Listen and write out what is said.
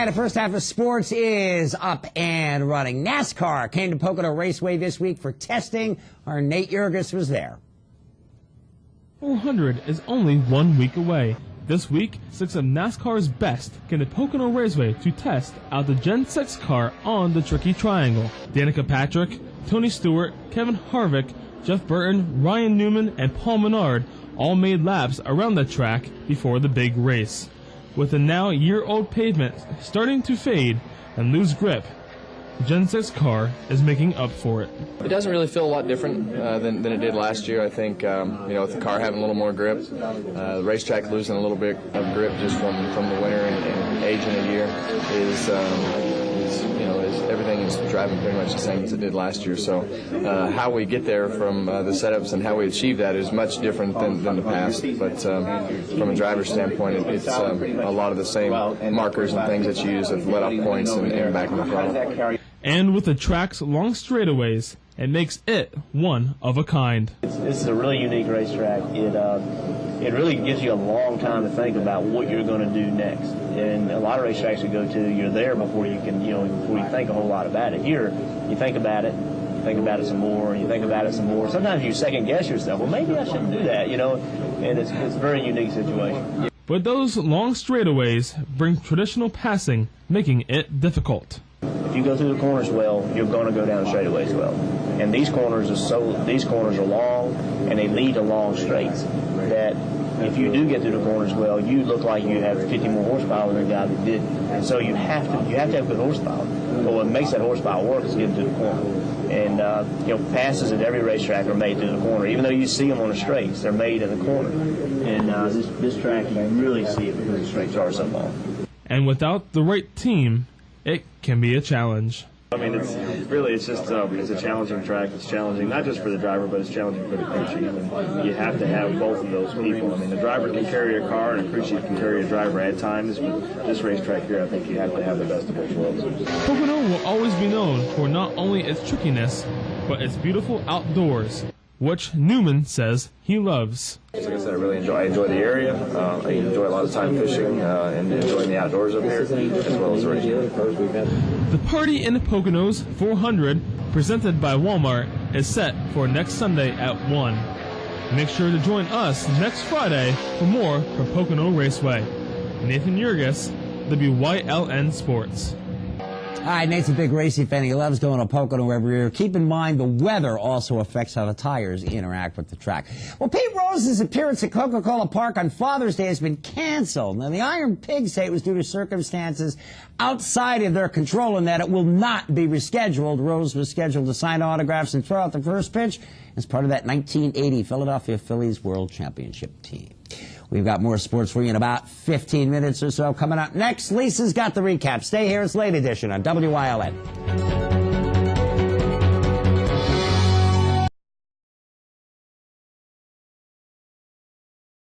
And the first half of sports is up and running. NASCAR came to Pocono Raceway this week for testing. Our Nate Jurgis was there. 400 is only 1 week away. This week, 6 of NASCAR's best came to Pocono Raceway to test out the Gen 6 car on the Tricky Triangle. Danica Patrick, Tony Stewart, Kevin Harvick, Jeff Burton, Ryan Newman, and Paul Menard all made laps around the track before the big race. With the now year-old pavement starting to fade and lose grip, the Gen 6 car is making up for it. It doesn't really feel a lot different than it did last year. I think, with the car having a little more grip, the racetrack losing a little bit of grip just from the winter and age in a year is everything is driving pretty much the same as it did last year. So how we get there from the setups and how we achieve that is much different than the past. But from a driver's standpoint, it's a lot of the same markers and things that you use of let-off points and back in the throttle. And with the track's long straightaways, it makes it one of a kind. This is a really unique racetrack. It really gives you a long time to think about what you're going to do next. And a lot of racetracks you go to, you're there before you can, before you think a whole lot about it. Here, you think about it some more, you think about it some more. Sometimes you second guess yourself. Well, maybe I shouldn't do that, And it's a very unique situation. But those long straightaways bring traditional passing, making it difficult. If you go through the corners well, you're going to go down the straightaways well. And these corners are long and they lead to long straights. That if you do get through the corners well, you look like you have 50 more horsepower than a guy that didn't. And so you have to have good horsepower. But what makes that horsepower work is getting to the corner. And passes at every racetrack are made through the corner. Even though you see them on the straights, they're made in the corner. And this track, you really see it because the straights are so long. And without the right team, it can be a challenge. I mean, it's a challenging track. It's challenging not just for the driver, but it's challenging for the crew chief. And you have to have both of those people. I mean, the driver can carry a car, and the crew chief can carry a driver at times. But this racetrack here, I think you have to have the best of both worlds. Pocono will always be known for not only its trickiness, but its beautiful outdoors, which Newman says he loves. Like I said, I really enjoy the area. I enjoy a lot of time fishing and enjoying the outdoors up here, as well as the racing. The party in the Poconos 400, presented by Walmart, is set for next Sunday at 1. Make sure to join us next Friday for more from Pocono Raceway. Nathan Jurgis, WYLN Sports. All right, Nate's a big racing fan. He loves going to Pocono every year. Keep in mind the weather also affects how the tires interact with the track. Well, Pete Rose's appearance at Coca-Cola Park on Father's Day has been canceled. Now, the Iron Pigs say it was due to circumstances outside of their control and that it will not be rescheduled. Rose was scheduled to sign autographs and throw out the first pitch as part of that 1980 Philadelphia Phillies World Championship team. We've got more sports for you in about 15 minutes or so. Coming up next, Lisa's got the recap. Stay here. It's Late Edition on WYLN.